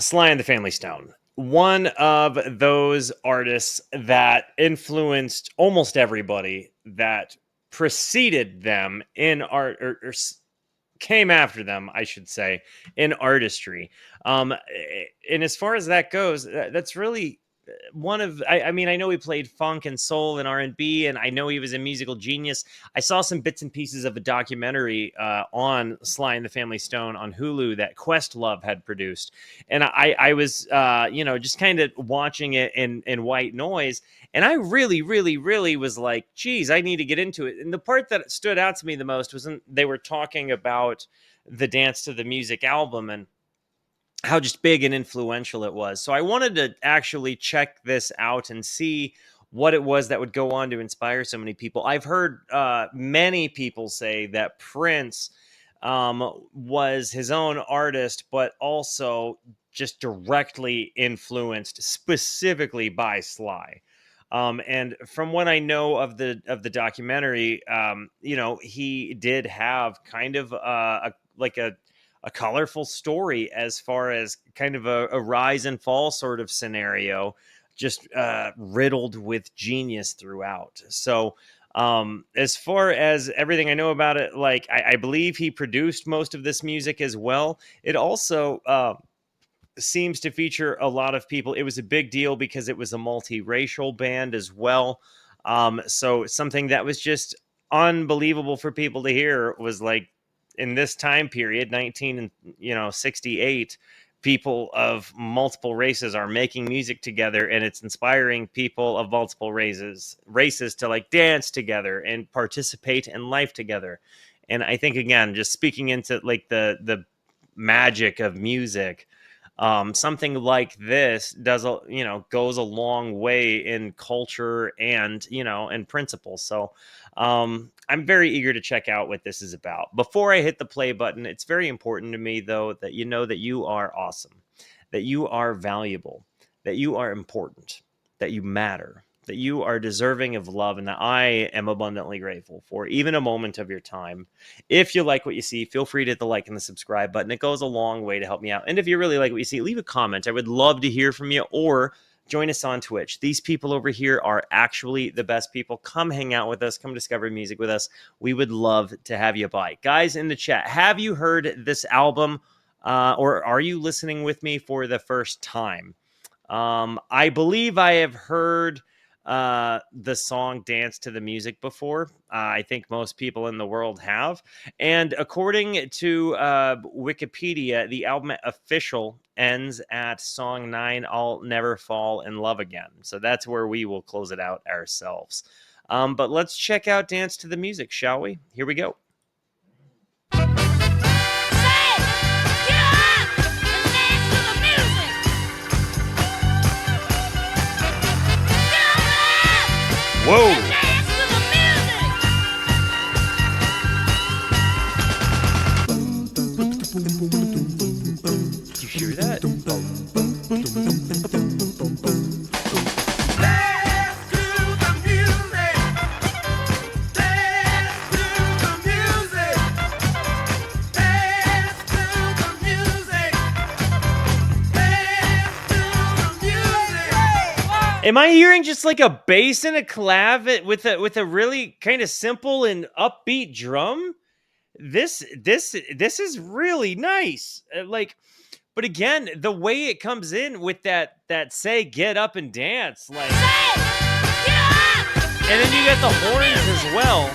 Sly and the Family Stone. One of those artists that influenced almost everybody that preceded them in art came after them, I should say, in artistry. And as far as that goes, that's really one of I mean, I know he played funk and soul and R&B, and I know he was a musical genius. I saw some bits and pieces of a documentary on Sly and the Family Stone on Hulu that Questlove had produced, and I was just kind of watching it in white noise, and I really, really, really was like, geez, I need to get into it. And the part that stood out to me the most was when they were talking about the Dance to the Music album and how just big and influential it was. So I wanted to actually check this out and see what it was that would go on to inspire so many people. I've heard many people say that Prince was his own artist, but also just directly influenced specifically by Sly. And from what I know of the documentary, he did have kind of a colorful story as far as kind of a rise and fall sort of scenario, just riddled with genius throughout. So as far as everything I know about it, like I believe he produced most of this music as well. It also seems to feature a lot of people. It was a big deal because it was a multiracial band as well. So something that was just unbelievable for people to hear was like, in this time period, 1968, people of multiple races are making music together, and it's inspiring people of multiple races to like dance together and participate in life together. And I think, again, just speaking into like the magic of music, something like this goes a long way in culture and and principle. So I'm very eager to check out what this is about. Before I hit the play button, it's very important to me though that you know that you are awesome, that you are valuable, that you are important, that you matter, that you are deserving of love, and that I am abundantly grateful for even a moment of your time. If you like what you see, feel free to hit the like and the subscribe button. It goes a long way to help me out. And if you really like what you see, leave a comment. I would love to hear from you, or join us on Twitch. These people over here are actually the best people. Come hang out with us. Come discover music with us. We would love to have you by. Guys in the chat, have you heard this album, or are you listening with me for the first time? I believe I have heard the song Dance to the Music before. I think most people in the world have. And according to Wikipedia, the album official ends at song 9, I'll Never Fall in Love Again. So that's where we will close it out ourselves. But let's check out Dance to the Music, shall we? Here we go. Whoa! Did you hear that? Am I hearing just like a bass and a clav with a really kind of simple and upbeat drum? This is really nice. But again, the way it comes in with that say get up and dance, like, and then you got the horns as well.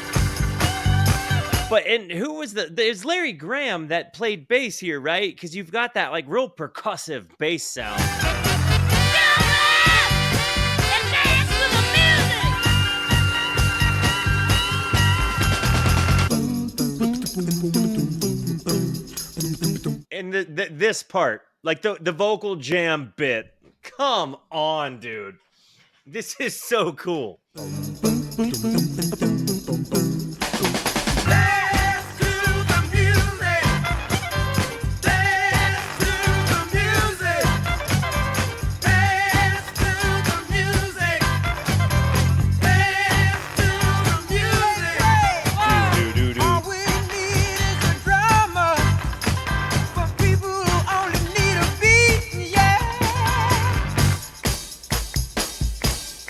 But and who was there's Larry Graham that played bass here, right? Because you've got that like real percussive bass sound. And this part, like the vocal jam bit, come on, dude. This is so cool.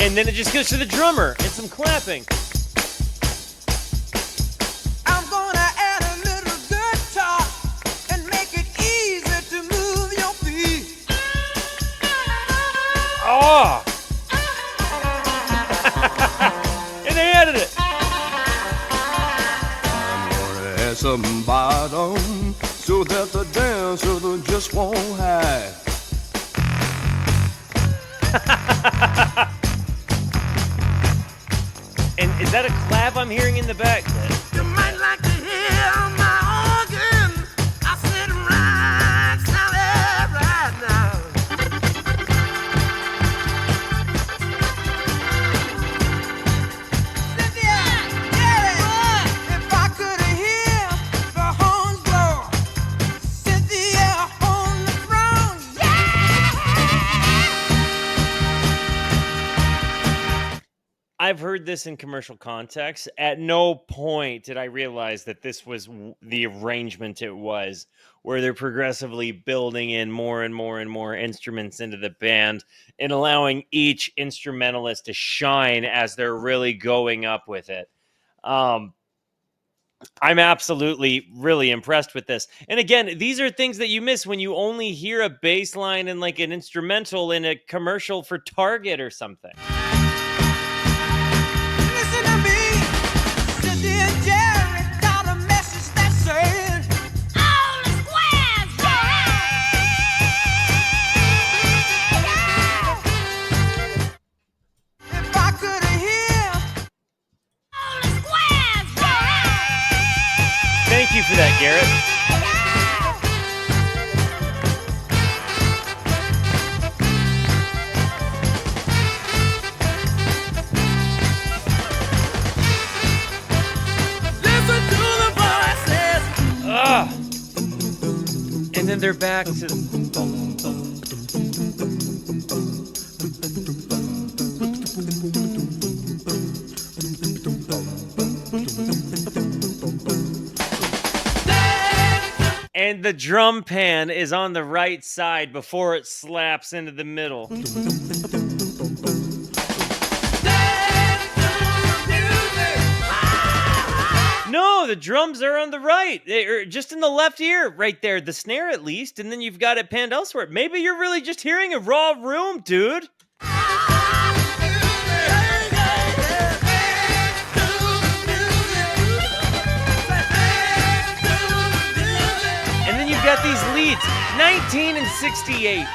And then it just goes to the drummer and some clapping. I'm gonna add a little guitar and make it easy to move your feet. Oh! And they added it. I'm gonna add some bottom so that the dancer just won't hide. And is that a clap I'm hearing in the back? You might like to hear my organ. I sit right solid right now. Cynthia, Jerry, if I could hear the horns blow, Cynthia on the throne, I've heard this in commercial context. At no point did I realize that this was the arrangement it was, where they're progressively building in more and more and more instruments into the band and allowing each instrumentalist to shine as they're really going up with it. I'm absolutely really impressed with this. And again, these are things that you miss when you only hear a bass line and like an instrumental in a commercial for Target or something. listen to me. Cynthia and Jerry got a message that says, all the squares go round. If I could hear all the squares go round. Thank you for that, Garrett. Listen to the voices. Ah. And then they're back to and the drum pan is on the right side before it slaps into the middle. No, the drums are on the right. They're just in the left ear, right there. The snare, at least, and then you've got it panned elsewhere. Maybe you're really just hearing a raw room, dude. And then you've got these leads, 19 and 68.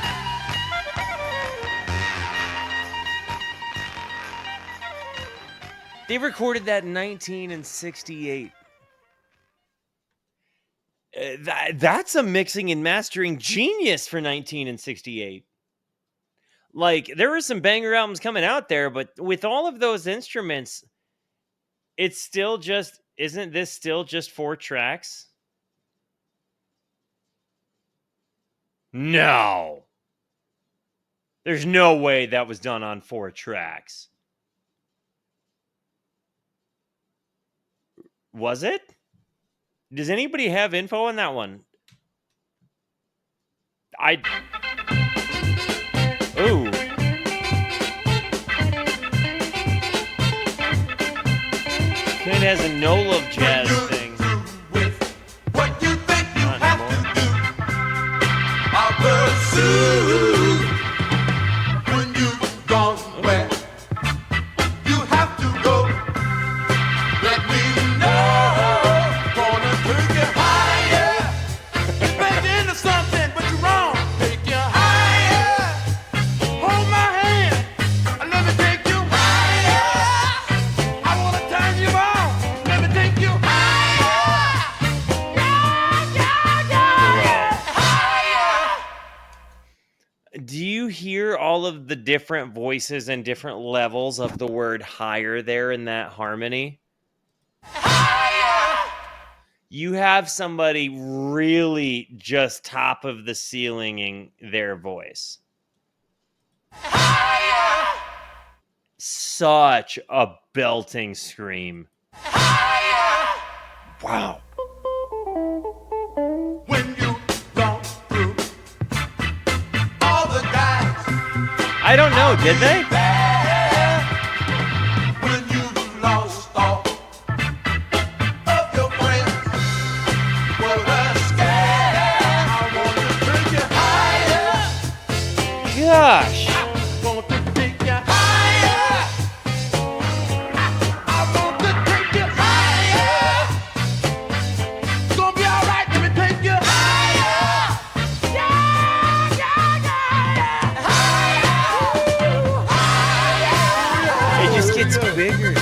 They recorded that in 19 and 68. That's a mixing and mastering genius for 19 and 68. Like, there were some banger albums coming out there, but with all of those instruments, it's still just, isn't this still just 4 tracks? No. There's no way that was done on 4 tracks. Was it? Does anybody have info on that one? Ooh. Kind of has a no love jazz thing. What you think you Not have anymore. to do, I'll pursue. When you've gone where you have to go, let me know. Gonna take you higher. Expect into something, but you're wrong. Take you higher. Hold my hand. Let me take you higher. I wanna turn you on. Let me take you higher. Yeah. Higher. Do you hear all of the different voices and different levels of the word higher there in that harmony? You have somebody really just top of the ceilinging their voice. Such a belting scream. Wow. When you gone through all the guys, I don't know, did they? there gosh. I want to take you higher. I want to take you higher. It's gonna be all right. Let me take you higher. Yeah, yeah, yeah, yeah. Higher. It just gets bigger.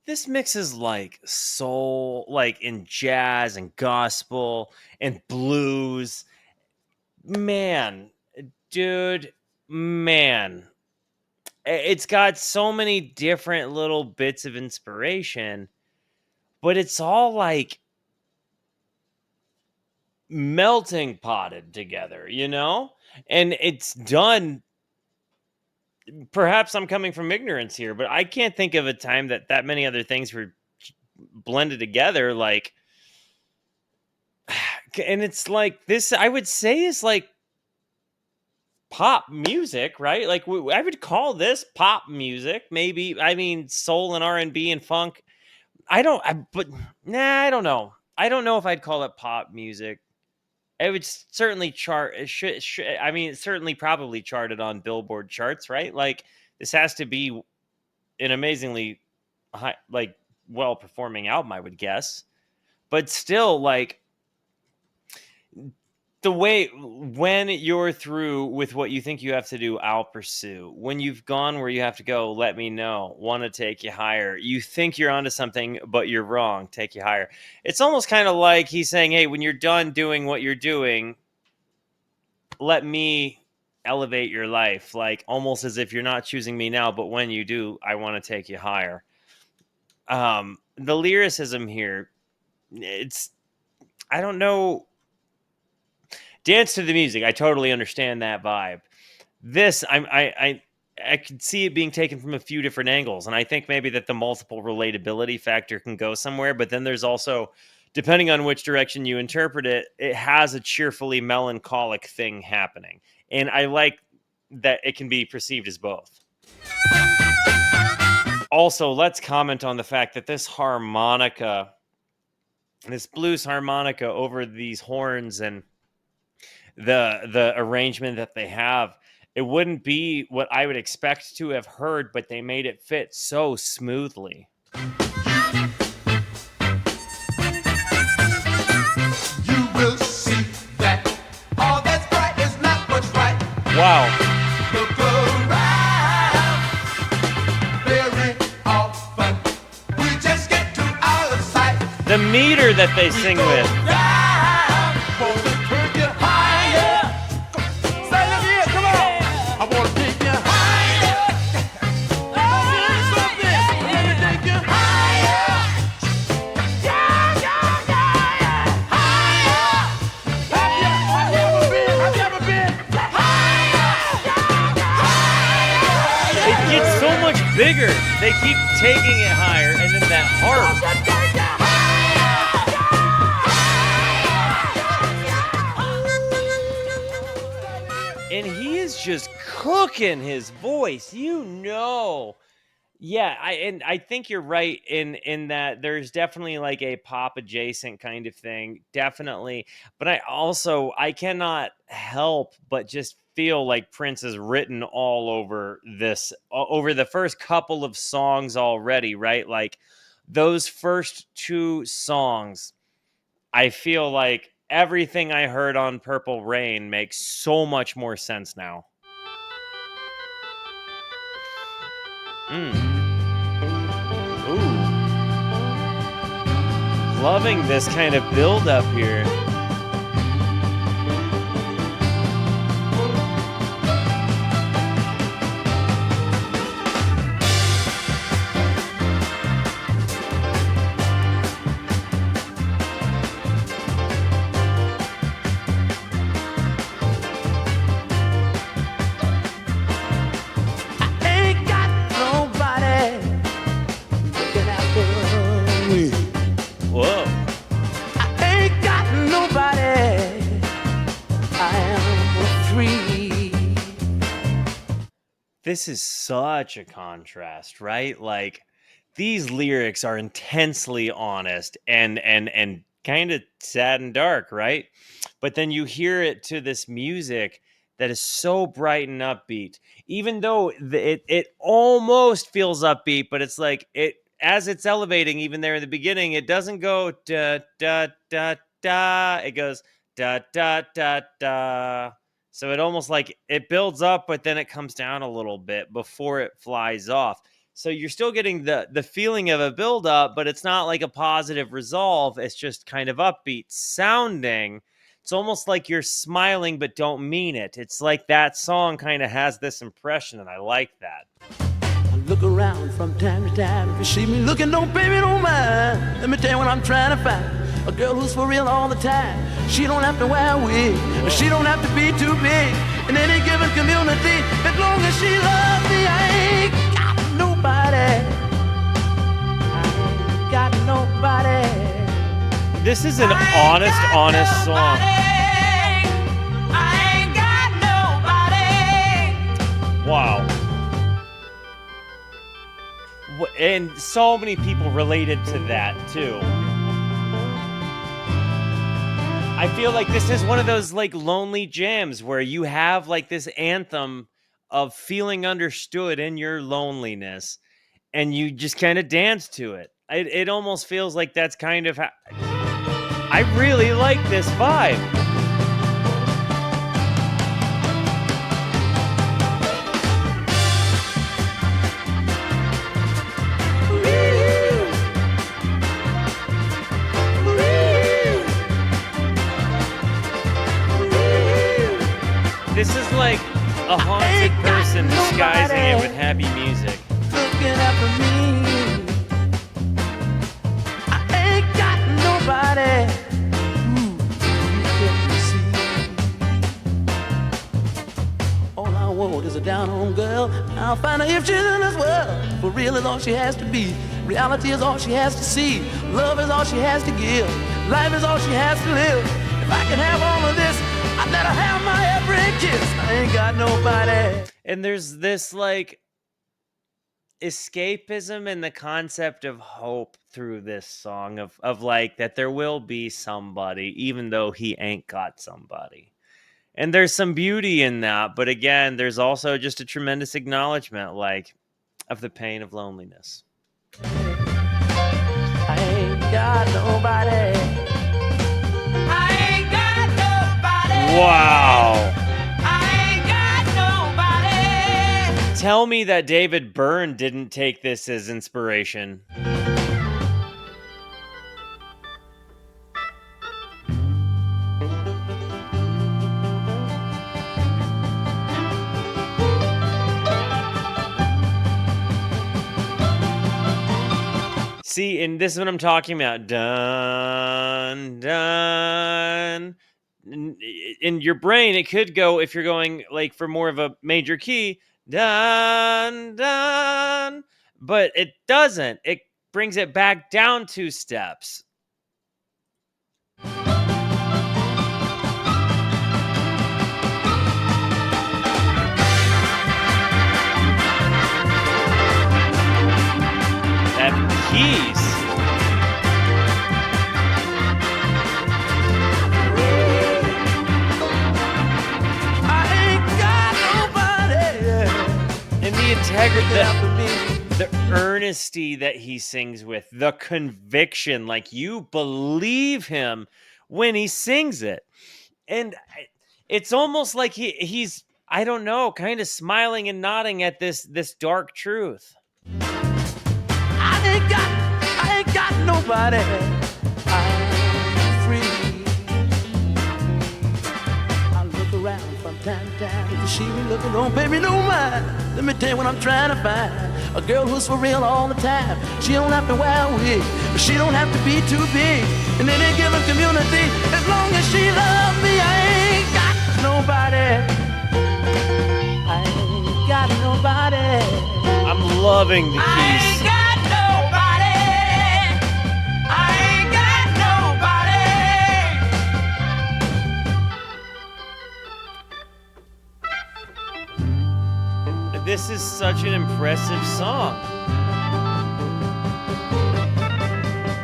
This mixes like soul, like in jazz and gospel and blues. Man, dude, man. It's got so many different little bits of inspiration, but it's all like melting potted together, you know? And it's done. Perhaps I'm coming from ignorance here, but I can't think of a time that many other things were blended together like. And it's like this, I would say, is like pop music, right? Like I would call this pop music. Maybe, I mean, soul and R&B and funk. I don't know. I don't know if I'd call it pop music. It would certainly chart. It I mean, it certainly probably charted on Billboard charts, right? Like this has to be an amazingly high, like well performing album, I would guess. But still, like the way when you're through with what you think you have to do, I'll pursue. When you've gone where you have to go, let me know. Want to take you higher. You think you're onto something, but you're wrong. Take you higher. It's almost kind of like he's saying, hey, when you're done doing what you're doing, let me elevate your life. Like almost as if you're not choosing me now, but when you do, I want to take you higher. The lyricism here, it's, I don't know. Dance to the music. I totally understand that vibe. This, I could see it being taken from a few different angles, and I think maybe that the multiple relatability factor can go somewhere. But then there's also, depending on which direction you interpret it, it has a cheerfully melancholic thing happening, and I like that it can be perceived as both. Also, let's comment on the fact that this harmonica, this blues harmonica over these horns and the arrangement that they have, it wouldn't be what I would expect to have heard, but they made it fit so smoothly. You will see that all that's bright is not what's right. Wow. Look around, very often we just get too out of sight. The meter that they sing with. Bigger. They keep taking it higher, and then that harp. And he is just cooking his voice, you know. Yeah, I think you're right in that there's definitely like a pop adjacent kind of thing, definitely. But I cannot help but just feel like Prince is written all over this, over the first couple of songs already, right? Like those first two songs, I feel like everything I heard on Purple Rain makes so much more sense now. Ooh. Loving this kind of build up here. I ain't got no This is such a contrast, right? Like these lyrics are intensely honest and kind of sad and dark, right? But then you hear it to this music that is so bright and upbeat, even though it almost feels upbeat, but it's like it as it's elevating, even there in the beginning, it doesn't go da da da da. It goes da da da da. So it almost like it builds up, but then it comes down a little bit before it flies off. So you're still getting the feeling of a build up, but it's not like a positive resolve. It's just kind of upbeat sounding. It's almost like you're smiling but don't mean it. It's like that song kind of has this impression, and I like that. I look around from time to time. If you see me looking, don't baby, don't mind. Let me tell you what I'm trying to find. A girl who's for real all the time. She don't have to wear a wig. She don't have to be too big. In any given community, as long as she loves me, I ain't got nobody. I ain't got nobody. This is an honest song. I ain't got nobody. Wow. And so many people related to that too. I feel like this is one of those like lonely jams where you have like this anthem of feeling understood in your loneliness and you just kind of dance to it. It almost feels like that's kind of I really like this vibe. This is like a haunted person disguising it with happy music. Looking after me. I ain't got nobody. All I want is a down-home girl. I'll find her if she's in this world. For real is all she has to be. Reality is all she has to see. Love is all she has to give. Life is all she has to live. If I can have all of this, I'd let her have my every kiss. I ain't got nobody. And there's this like escapism and the concept of hope through this song of like that there will be somebody, even though he ain't got somebody. And there's some beauty in that, but again, there's also just a tremendous acknowledgement like of the pain of loneliness. I ain't got nobody. I ain't got nobody. Wow. I ain't got nobody. Tell me that David Byrne didn't take this as inspiration. See, and this is what I'm talking about. Dun, dun. In your brain, it could go, if you're going like for more of a major key, dun, dun. But it doesn't. It brings it back down 2 steps. Keys. I ain't got nobody. And the integrity, the earnesty that he sings with, the conviction, like you believe him when he sings it. And it's almost like he's, I don't know, kind of smiling and nodding at this dark truth. I ain't got nobody. I'm free. I look around from time to time. If you see me looking, don't pay me no mind. Let me tell you what I'm trying to find. A girl who's for real all the time. She don't have to wear a wig, but she don't have to be too big. In any given community, as long as she loves me, I ain't got nobody. I ain't got nobody. I'm loving the keys. This is such an impressive song.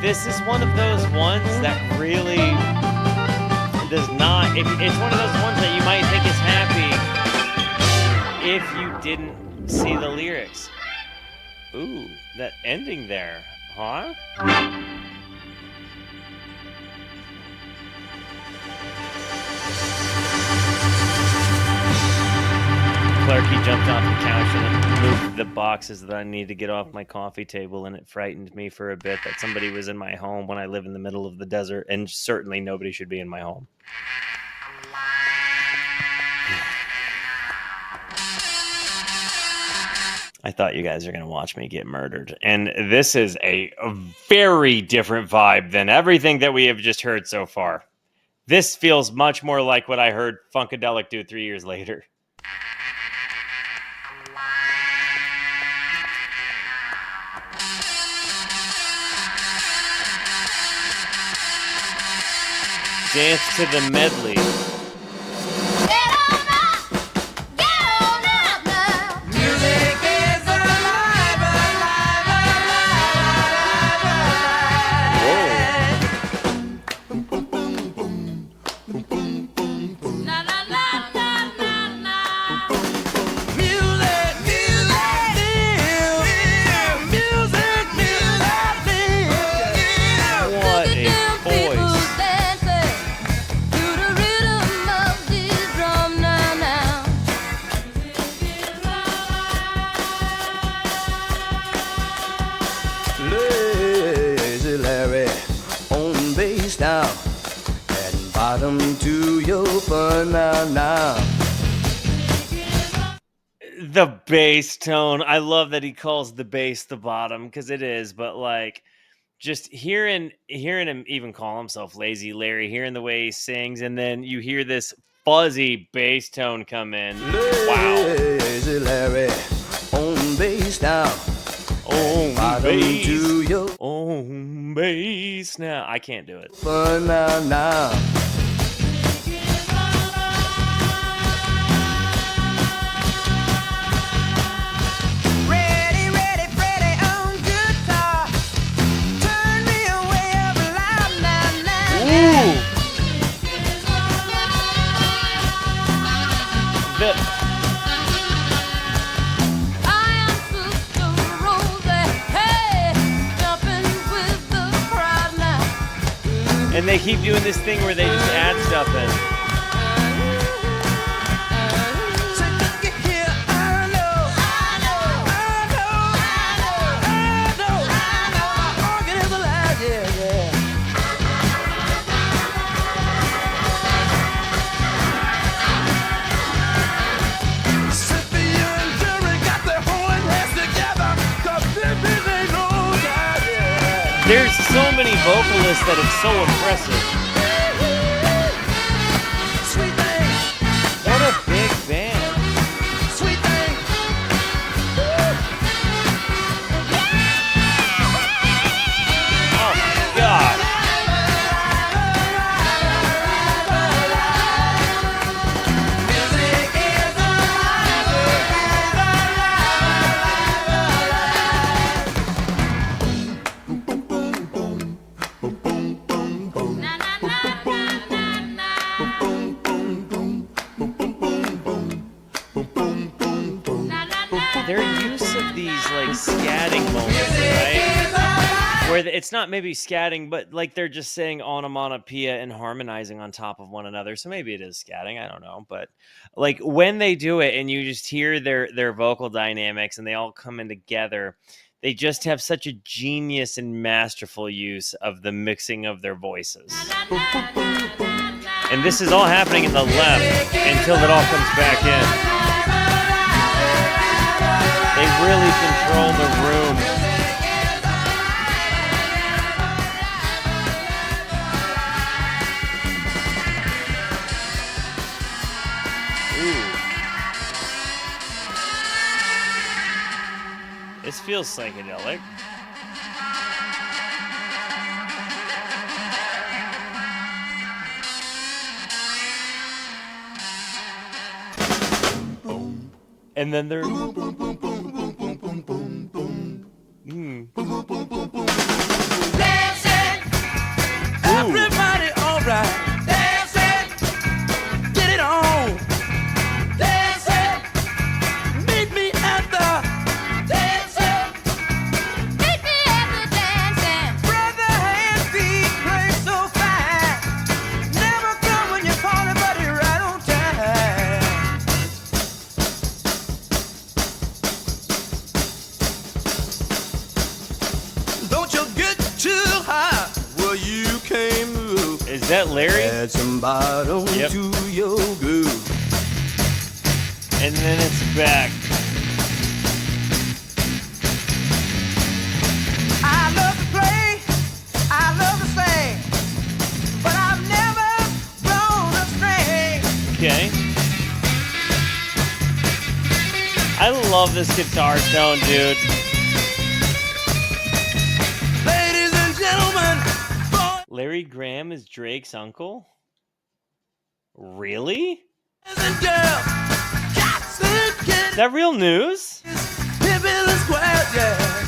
This is one of those ones that really does not. It's one of those ones that you might think is happy if you didn't see the lyrics. Ooh, that ending there, huh? Clarky jumped off the couch and moved the boxes that I need to get off my coffee table, and it frightened me for a bit that somebody was in my home when I live in the middle of the desert, and certainly nobody should be in my home. I thought you guys are going to watch me get murdered, and this is a very different vibe than everything that we have just heard so far. This feels much more like what I heard Funkadelic do 3 years later. Dance to the medley. Get on up now. Music is alive, alive, alive, alive. Na na na na na na. Music, music, music, music. What a voice. Lazy Larry on bass now, adding bottom to your fun now. The bass tone. I love that he calls the bass the bottom, because it is, but like just hearing him even call himself Lazy Larry, hearing the way he sings, and then you hear this fuzzy bass tone come in. Wow. Lazy Larry on bass now. Oh, Bottom bass. to your Oh, bass. Now I can't do it. fun now. Ready, ready, Freddy on guitar. Turn me away up loud now, now. Ooh. The I am Sister Rosie, hey, jumping with the crowd now. and they keep doing this thing where they just add stuff in. So look at here, I know, my organ is alive, yeah, yeah. Cynthia and Jerry got their horn heads together, 'cause this ain't no guy, yeah. There's so many vocalists that it's so impressive. Sweet thing, What a big band. sweet thing. Oh my god. Music is Their use of these like scatting moments, right? Where it's not maybe scatting, but like they're just saying onomatopoeia and harmonizing on top of one another. So maybe it is scatting, I don't know. But like when they do it and you just hear their vocal dynamics and they all come in together, they just have such a genius and masterful use of the mixing of their voices. And this is all happening in the left until it all comes back in. They really control the room. Ooh. This feels psychedelic. And then they're Dancing, everybody alright. Dancing, get it on. Dancing, meet me at the dancing. Meet me at the dancing. Brother and feet play so fine. Never come when you party, buddy, right on time. Don't you get too high where you can't move. is that Larry? Add some bottom Yep. to your groove. And then it's back. I love to play, I love to sing, but I've never blown a string. Okay. I love this guitar tone, dude. Ladies and gentlemen, boys Larry Graham is Drake's uncle? Really? and girls, cats and Is kittens, that real news? hip in the square, yeah.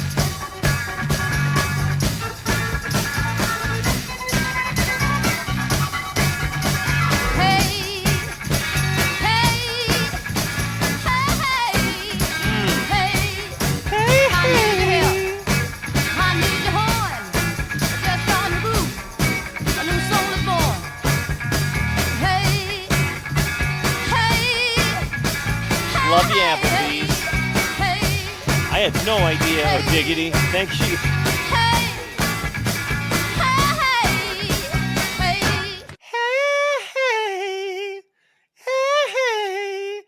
Hey, hey, hey, hey, I need your help. I need your horn. Just on the roof. A new soul is born. Hey, hey, Love you, Applebee's. hey, I had no idea. Oh, diggity. Thank you. hey, hey, Hey.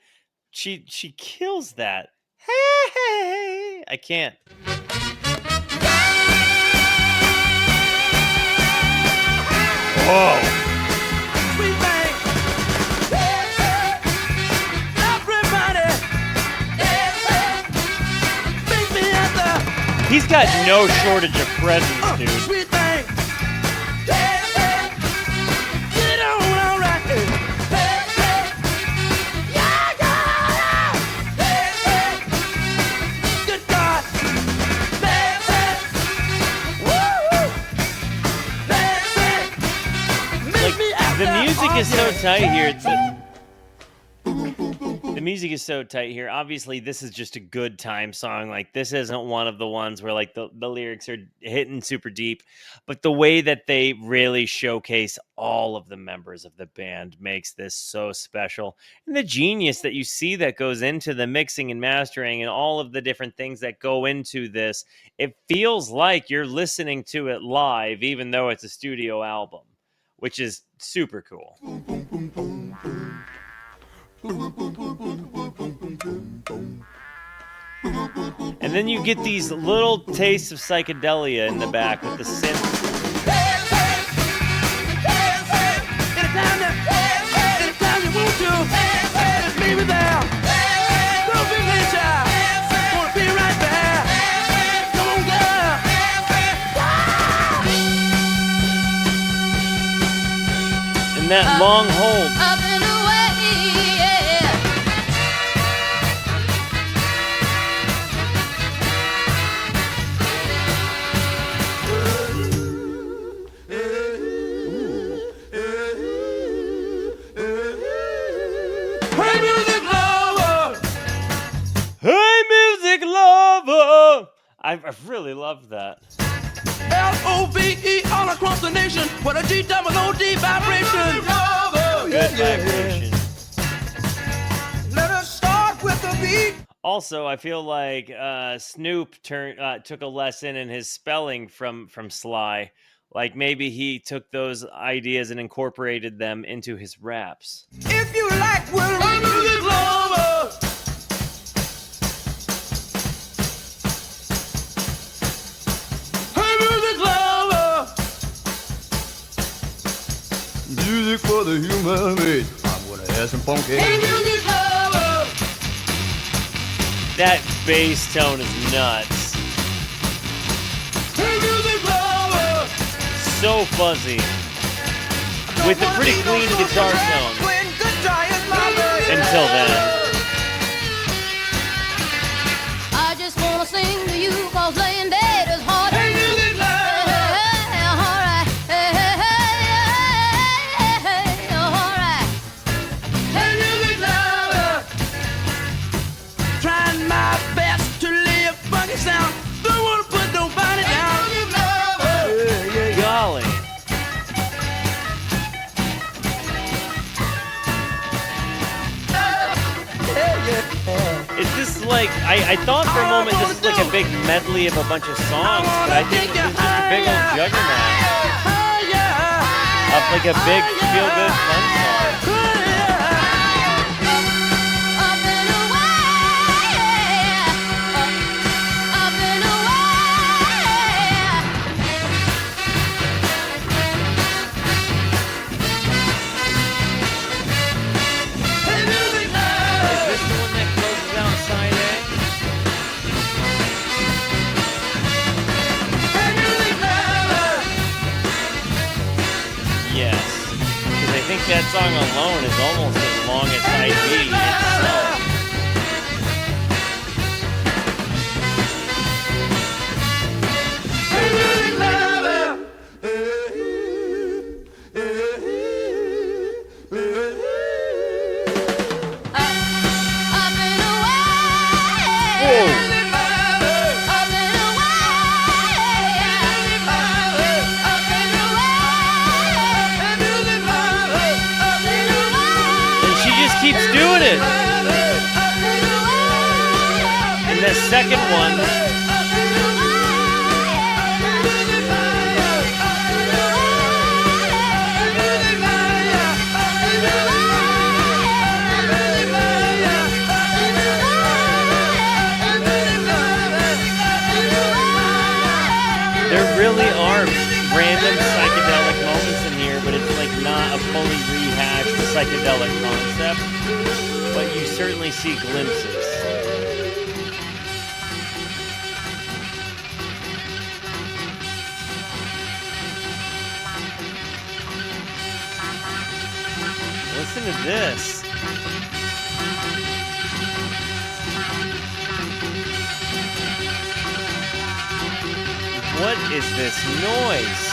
She kills that. Hey. I can't. Whoa. Sweet thing, everybody, meet me at the He's got no shortage of presence, dude. sweet thing. Get on all right. Yeah, good God. Meet me at The music is so tight here. dancing. The music is so tight here. Obviously, this is just a good time song. Like, this isn't one of the ones where like the lyrics are hitting super deep, but the way that they really showcase all of the members of the band makes this so special. And the genius that you see that goes into the mixing and mastering and all of the different things that go into this, it feels like you're listening to it live, even though it's a studio album, which is super cool. And then you get these little tastes of psychedelia in the back with the synth. Anytime you want to, just meet me there. Don't be late, child. Wanna be right there. Come on, girl. And that long hold. up and away, yeah. Hey, music lover. Hey, music lover! I really love that. L-O-V-E all across the nation. What a G-double-O-D vibration. Good vibration. Let us start with the beat. Also, I feel like Snoop took a lesson in his spelling from Sly. Like maybe he took those ideas and incorporated them into his raps. If you like, we'll music lover. Hey, music lover. Music for the human race. I'm gonna have some funky. Hey, music lover. That bass tone is nuts. Hey, music lover. So fuzzy. With a pretty clean guitar tone. When good guy is my love. Until then. like I thought for a moment this is like a big medley of a bunch of songs, but I think this is just a big old juggernaut of like a big feel-good fun song. Up and away, up and Is this the one that closes out side A? Yes, because I think that song alone is almost as long as side B itself. up and away. Whoa. Up and away. Up and away. And she just keeps doing it. And the second one, there really are random psychedelic moments in here, but it's like not a fully rehashed psychedelic concept, but you certainly see glimpses. Listen to this. What is this noise?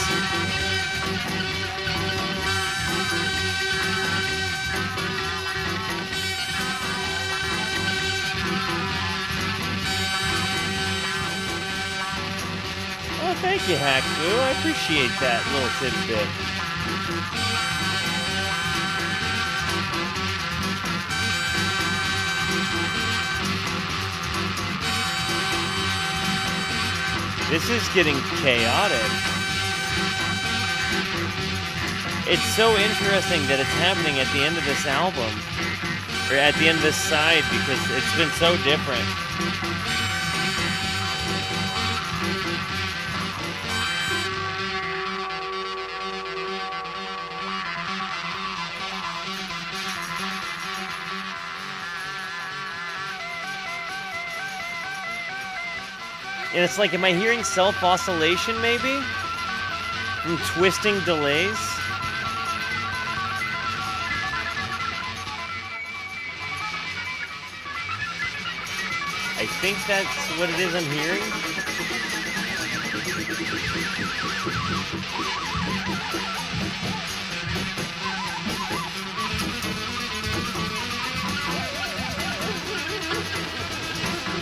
Oh, thank you, Hack Boo. I appreciate that little tidbit. This is getting chaotic. It's so interesting that it's happening at the end of this album, or at the end of this side, because it's been so different. And it's like, am I hearing self-oscillation maybe? From twisting delays? I think that's what it is I'm hearing.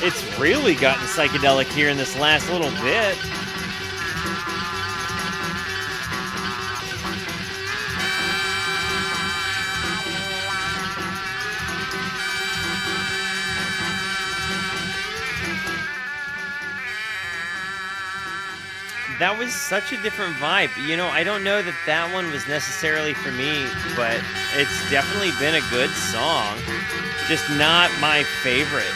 It's really gotten psychedelic here in this last little bit. That was such a different vibe. You know, I don't know that that one was necessarily for me, but it's definitely been a good song. Just not my favorite.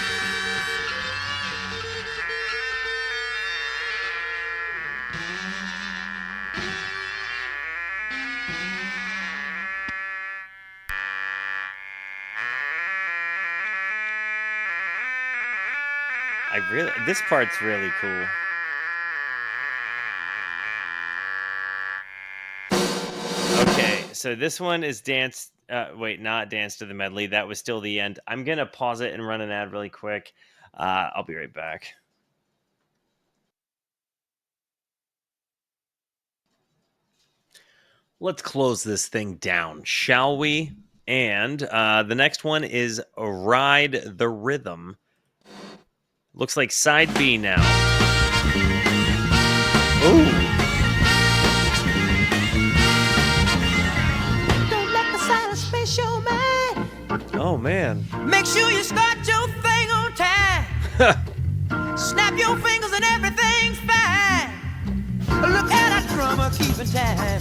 This part's really cool. Okay, so this one is Dance, wait, not Dance to the Medley. That was still the end. I'm going to pause it and run an ad really quick. I'll be right back. Let's close this thing down, shall we? And the next one is Ride the Rhythm. Looks like side B now. Ooh. Don't let the silence face your mind. Oh, man. Make sure you start your thing on time. Snap your fingers and everything's fine. Look at that drummer keeping time.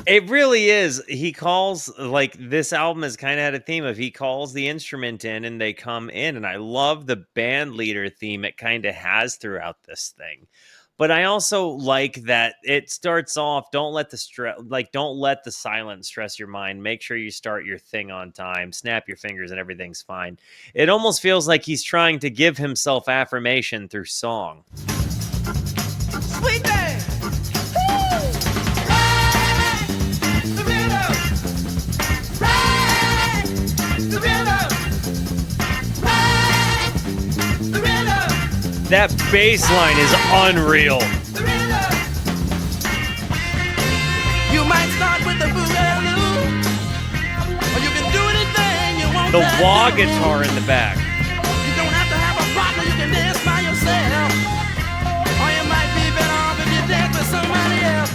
It really is. He calls, like, this album has kind of had a theme of he calls the instrument in and they come in. And I love the band leader theme it kind of has throughout this thing. But I also like that it starts off, don't let the silence stress your mind. Make sure you start your thing on time. Snap your fingers and everything's fine. It almost feels like he's trying to give himself affirmation through song. Sweet thing. That bass line is unreal. You might start with the boogaloo, or you can do anything you want. The to wah do. guitar in the back. You don't have to have a partner, you can dance by yourself. Or you might be better off if you dance with somebody else.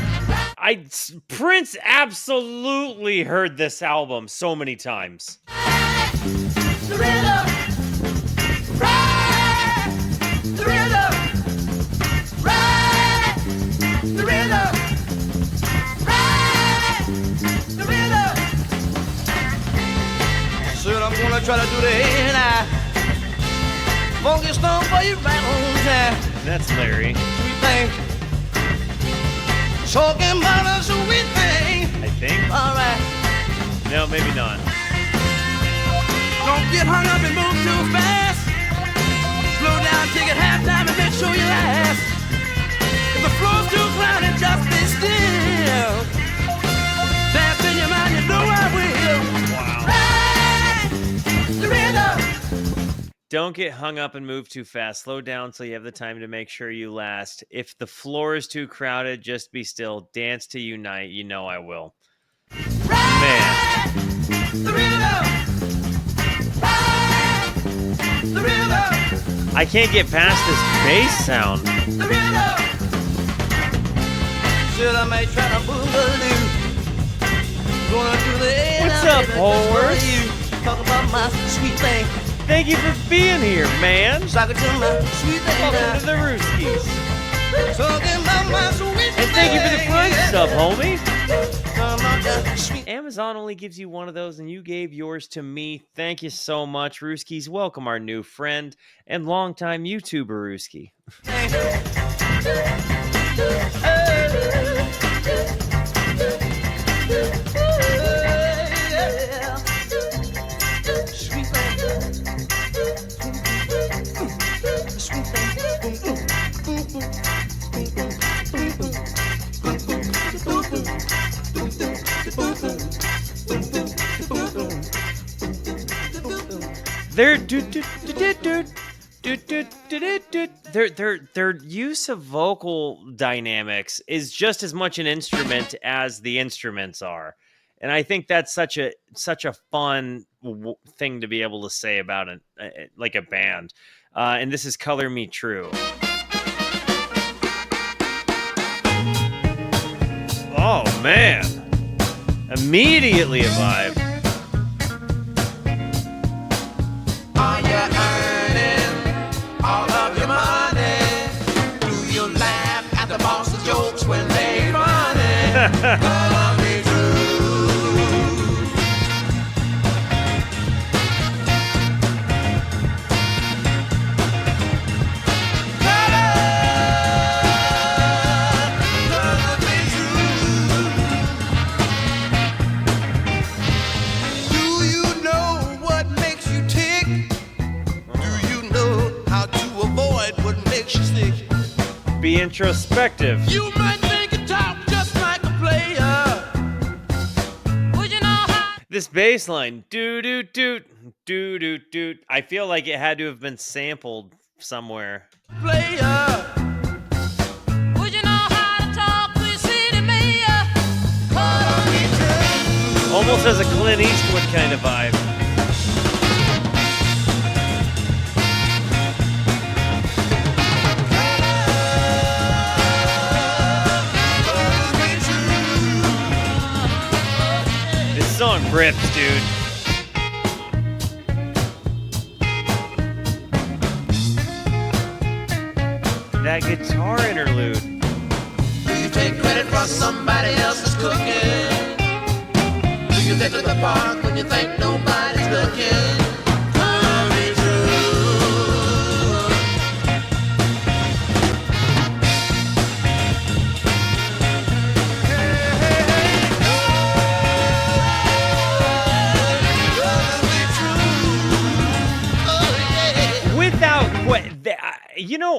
Prince absolutely heard this album so many times. The rhythm. Ride the rhythm. Ride the rhythm. Ride the rhythm. Said I'm gonna try to do the A&I. Funky stone for you right on time. That's Larry. Sweet thing. Talking about a sweet thing. I think. All right. No, maybe not. Don't get hung up and move too fast. Slow down, take it halftime and make sure you last. If the floor's too crowded, just be still. Dance in your mind, you know I will. Wow. Ride the rhythm. Don't get hung up and move too fast. Slow down so you have the time to make sure you last. If the floor is too crowded, just be still. Dance to unite. You know I will. Man. The rhythm. Ride the rhythm. I can't get past this bass sound. The rhythm. Said I might try to boogaloo. Gonna do the A&I, What's up, baby, horse? just for you. Talk about my sweet thing. Thank you for being here, man. Sock it to my sweet thing. Welcome to the Rooskies. Talking about my sweet thing. And thank you for the Prime sub, homie. Sweet. Amazon only gives you one of those, and you gave yours to me. Thank you so much, Rooskies. Welcome our new friend and longtime YouTuber, Rooski. Sweet thing. Sweet Their use of vocal dynamics is just as much an instrument as the instruments are, and I think that's such a fun thing to be able to say about like a band. And this is "Color Me True." Oh man, immediately a vibe. Are you earning all of your money? Do you laugh at the boss's jokes when they running? Color me true. Color me true. Do you know what makes you tick? Do you know how to avoid what makes you sick? Be introspective. You might think you talk just like a player. Would you know how? This bass line, doo doo doot, doo doo doot. I feel like it had to have been sampled somewhere. Player. Would you know how to talk to your city mayor? Color me true. Almost has a Clint Eastwood kind of vibe. This song rips, dude. that guitar interlude. Do you take credit for somebody else's cooking? Do you get to the park when you think nobody's looking? Tell me true.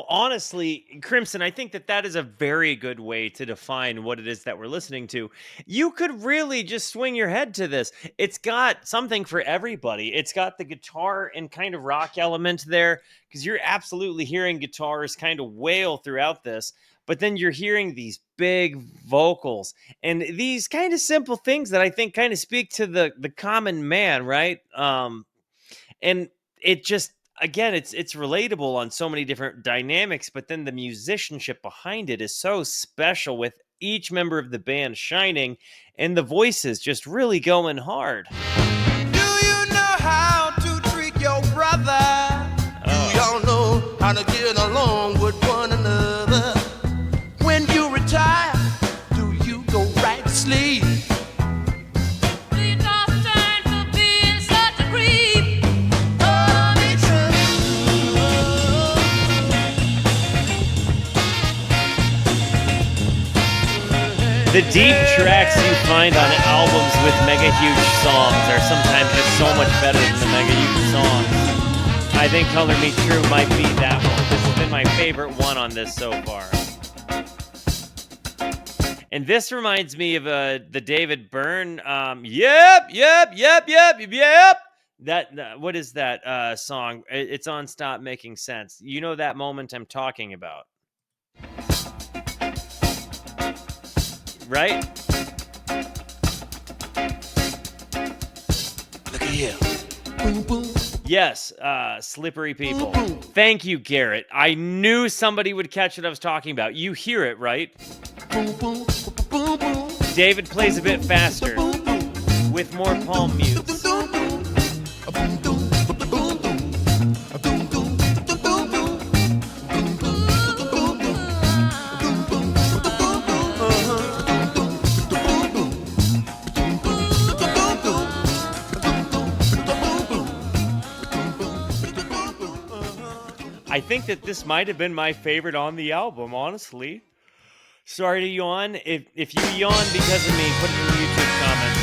Honestly, Crimson, I think that is a very good way to define what it is that we're listening to. You could really just swing your head to this. It's got something for everybody. It's got the guitar and kind of rock element there, because you're absolutely hearing guitars kind of wail throughout this. But then you're hearing these big vocals and these kind of simple things that I think kind of speak to the common man, right? And it just, again, it's relatable on so many different dynamics, but then the musicianship behind it is so special, with each member of the band shining and the voices just really going hard. Do you know how to treat your brother? Do y'all know how to get along with one another? When you retire, do you go right to sleep? Do you toss and turn for being such a creep? Tell me true. The deep tracks you find on albums with mega huge songs are sometimes just so much better than the mega huge songs. I think Color Me True might be that one. This has been my favorite one on this so far. And this reminds me of the David Byrne, yep. That what is that song? It's on Stop Making Sense. You know that moment I'm talking about, right? Look at here. Boom, boom. Yes, Slippery People. Thank you, Garrett. I knew somebody would catch what I was talking about. You hear it, right? Boom, boom, boom, boom. David plays a bit faster with more palm mutes. I think that this might have been my favorite on the album, honestly. Sorry to yawn. If you yawn because of me, put it in the YouTube comments.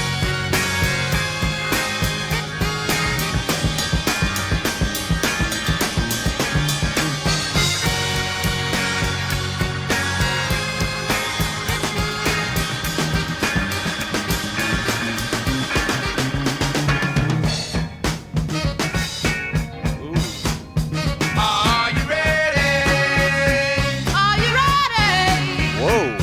Are you ready? Are you ready? Whoa.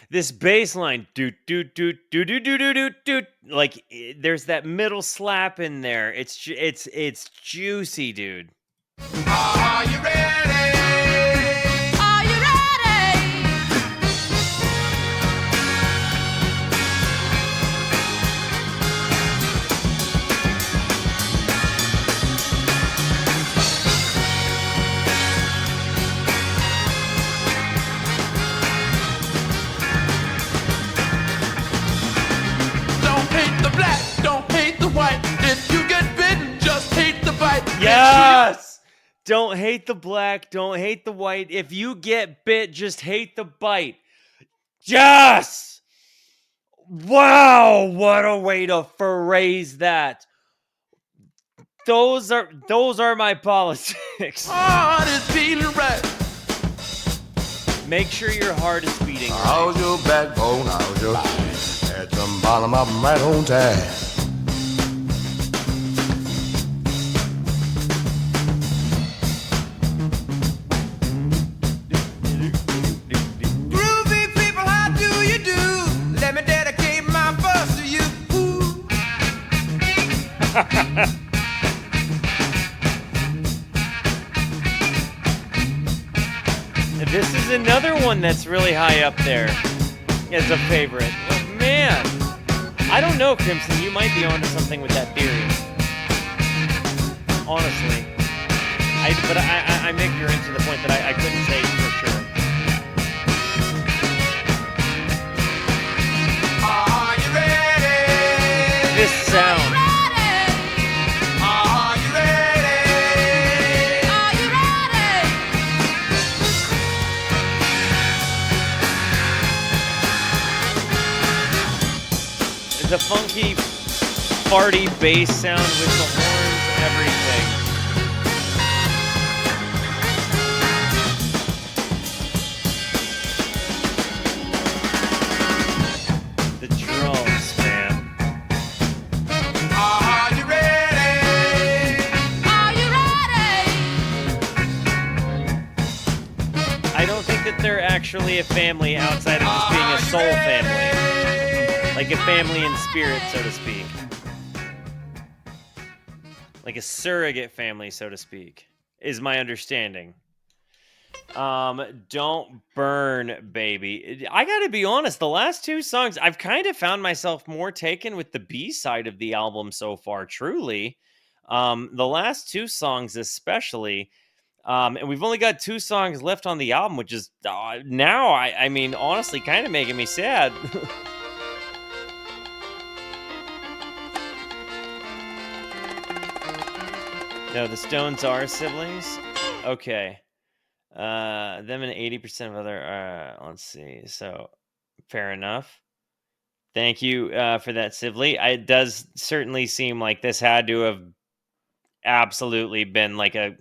This bass line, like there's that middle slap in there. It's juicy, dude. Are you ready? Are you ready? Don't hate the black, don't hate the white. If you get bitten, just hate the bite. Yes! Don't hate the black, don't hate the white. If you get bit, just hate the bite. Yes! Wow, what a way to phrase that. Those are my politics. Heart is beating right. Make sure your heart is beating. Right. How's your backbone? How's your back? At the bottom of 'em right on time. Groovy people, how do you do? Let me dedicate my verse to you. Ooh. This is another one that's really high up there as a favorite. Oh, man, I don't know, Crimson. You might be onto something with that theory. honestly. But I'm ignorant to the point that I couldn't say for sure. Are you ready? This sound. Are you ready? Are you ready? It's a funky, farty bass sound with the horns and everything. The drums, man. Are you ready? Are you ready? I don't think that they're actually a family outside of just being a soul family. Like a family in spirit, so to speak. Like a surrogate family, so to speak, is my understanding. Don't Burn, Baby. I gotta be honest, the last two songs, I've kind of found myself more taken with the B-side of the album so far, truly. The last two songs especially, and we've only got 2 songs left on the album, which is now, I mean, honestly, kind of making me sad. No, the Stones are siblings? Okay. Them and 80% of other, let's see. So, fair enough. Thank you for that, Sively. It does certainly seem like this had to have absolutely been like an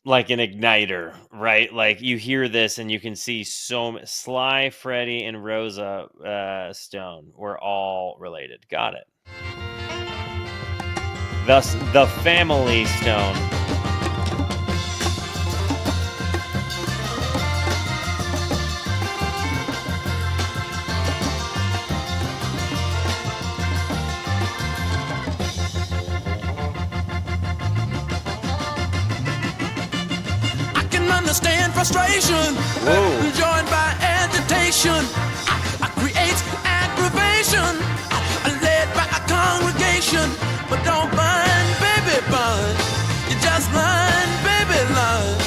igniter, right? Like you hear this and you can see Sly, Freddie, and Rosa Stone were all related. Got it. Thus, the Family Stone. I can understand frustration, joined by agitation. I create aggravation, led by a congregation. But don't burn, baby, burn. You just learn, baby, learn.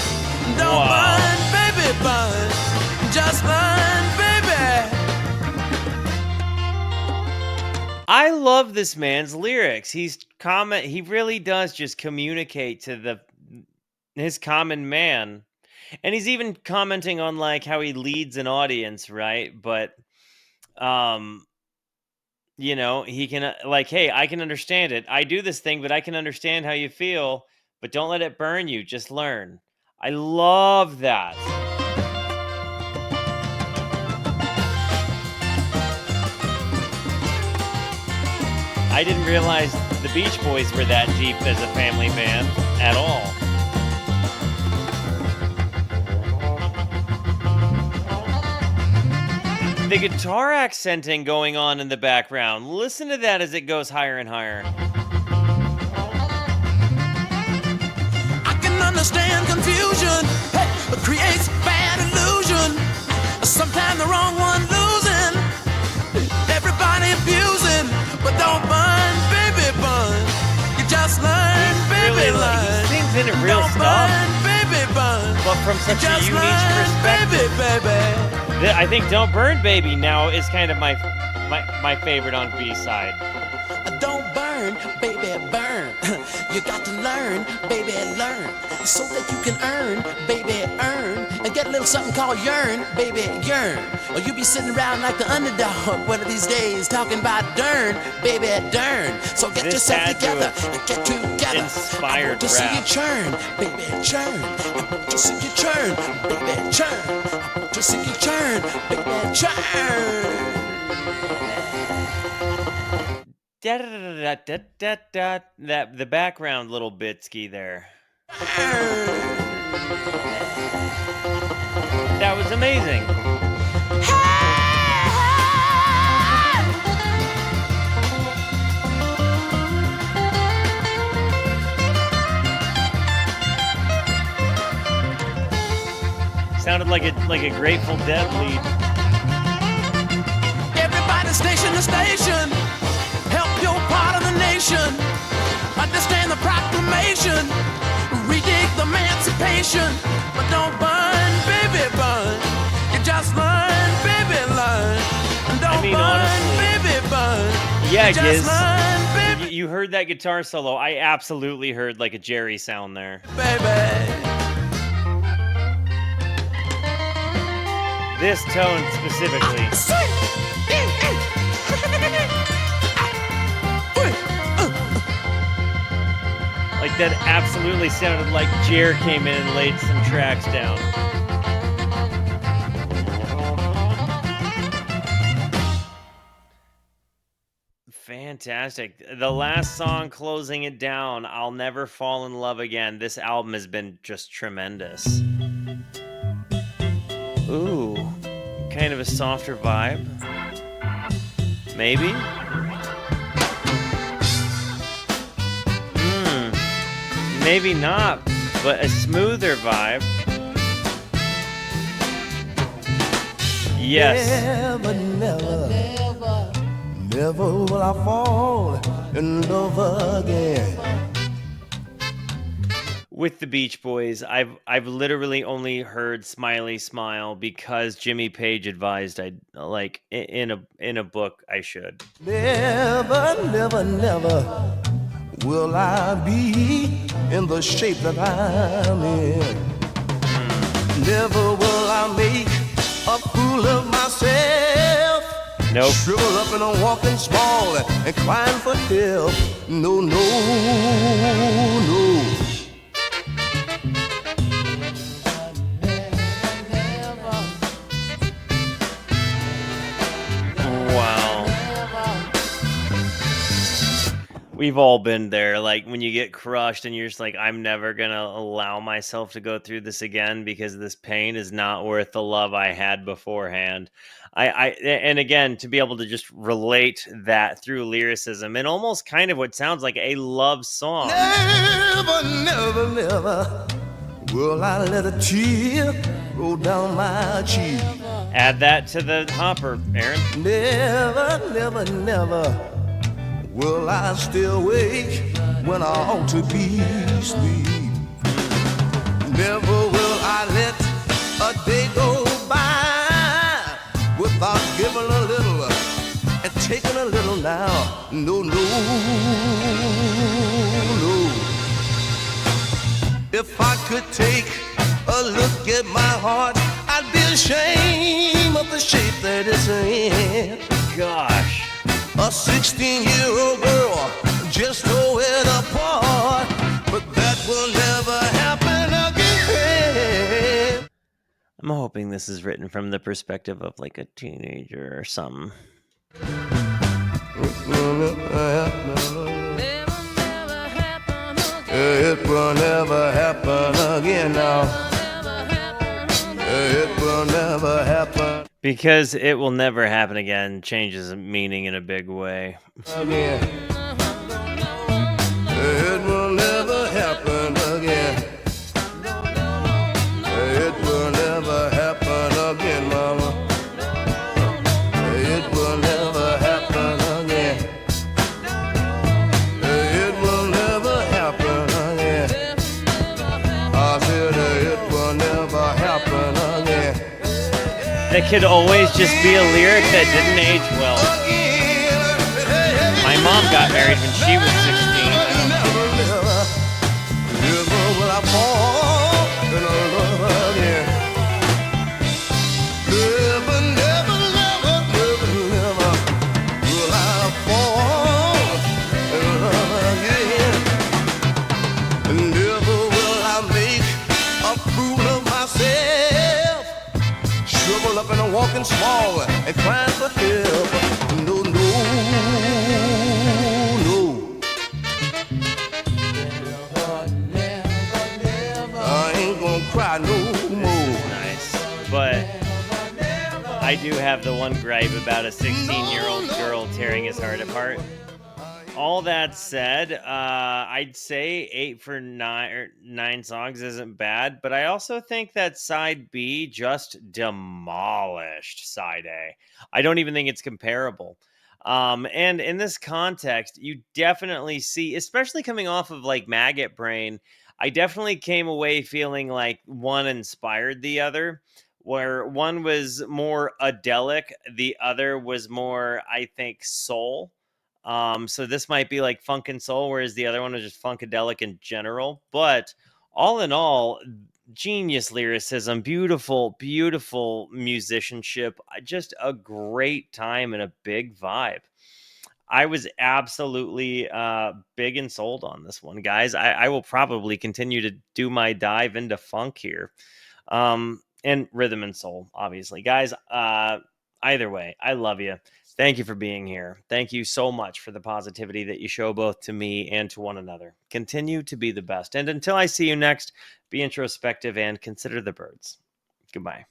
Don't burn, baby, burn. Just learn, baby. I love this man's lyrics. He really does just communicate to his common man. And he's even commenting on like how he leads an audience, right? But you know, he can like, hey, I can understand it. I do this thing, but I can understand how you feel, but don't let it burn you. Just learn. I love that. I didn't realize the Beach Boys were that deep as a family band at all. The guitar accenting going on in the background. Listen to that as it goes higher and higher. I can understand confusion, hey, but creates bad illusion. Sometimes the wrong one losing, everybody abusing. But don't burn, baby, burn. You just learn, baby, learn. He sings in it real don't stuff, burn, baby, burn. but from such a Just unique learn, perspective. baby. I think "Don't Burn, Baby" now is kind of my favorite on B-side. Don't burn, baby, burn. You got to learn, baby, learn. So that you can earn, baby, earn. And get a little something called yearn, baby, yearn. Or you be sitting around like the underdog one of these days talking about dern, baby, dern. So get This yourself had to together have and get together. inspired I want to see you rap. churn, baby, churn. I want to see you churn, baby, churn. I want to see you churn, baby, churn. Da-da-da-da-da-da-da. That the background little bitsky there. That was amazing. Sounded like a Grateful Dead lead. Everybody station to station. Help your part of the nation. Understand the proclamation. station, but don't burn, baby, burn. You just learn, baby, learn. And don't mean, burn, honestly, baby, burn. yeah, You just Giz. learn, baby, You heard that guitar solo. I absolutely heard like a Jerry sound there. baby. This tone specifically. Like that absolutely sounded like Jer came in and laid some tracks down. Fantastic. The last song closing it down, I'll Never Fall in Love Again. This album has been just tremendous. Ooh, kind of a softer vibe. Maybe? Maybe not, but a smoother vibe. Yes. Never, never, never will I fall in love again. With the Beach Boys, I've literally only heard Smiley Smile because Jimmy Page advised I'd like in a book I should. Never, never, never will I be in the shape that I'm in. Never will I make a fool of myself. Nope. Shrivel up and I'm walking small and crying for help. No, no, no. We've all been there, like when you get crushed and you're just like, I'm never gonna allow myself to go through this again because this pain is not worth the love I had beforehand. And again, to be able to just relate that through lyricism and almost kind of what sounds like a love song. Never, never, never will I let a tear roll down my cheek. Add that to the hopper, Aaron. Never, never, never will I stay awake when I ought to be asleep. Never will I let a day go by without giving a little and taking a little now. No, no, no. If I could take a look at my heart, I'd be ashamed of the shape that it's in. Gosh. A 16-year-old girl just throw it apart, but that will never happen again. I'm hoping this is written from the perspective of like a teenager or something. It will never happen again now. It will never happen Because it will never happen again changes meaning in a big way. again. It will never happen again. It will never happen again, mama. It will never happen again. It will never happen again. I said it will never happen again. That could always just be a lyric that didn't age well. My mom got married when she was 16. I don't know. Never will I fall in love again. Never, never, never, never, never will I fall in love again. Never will I make a fool of myself. Shrivel up and I'm walking small and crying for help. No, no, no. I ain't gonna cry no more. Nice. But I do have the one gripe about a 16-year-old girl tearing his heart apart. All that said, I'd say 8 for 9 songs isn't bad, but I also think that side B just demolished side A. I don't even think it's comparable. And in this context, you definitely see, especially coming off of like Maggot Brain, I definitely came away feeling like one inspired the other, where one was more adelic, the other was more, I think, soul. So this might be like funk and soul, whereas the other one was just funkadelic in general. But all in all, genius lyricism, beautiful, beautiful musicianship, just a great time and a big vibe. I was absolutely big and sold on this one, guys. I will probably continue to do my dive into funk here, and rhythm and soul, obviously, guys. Either way, I love you. Thank you for being here. Thank you so much for the positivity that you show both to me and to one another. Continue to be the best. And until I see you next, be introspective and consider the birds. Goodbye.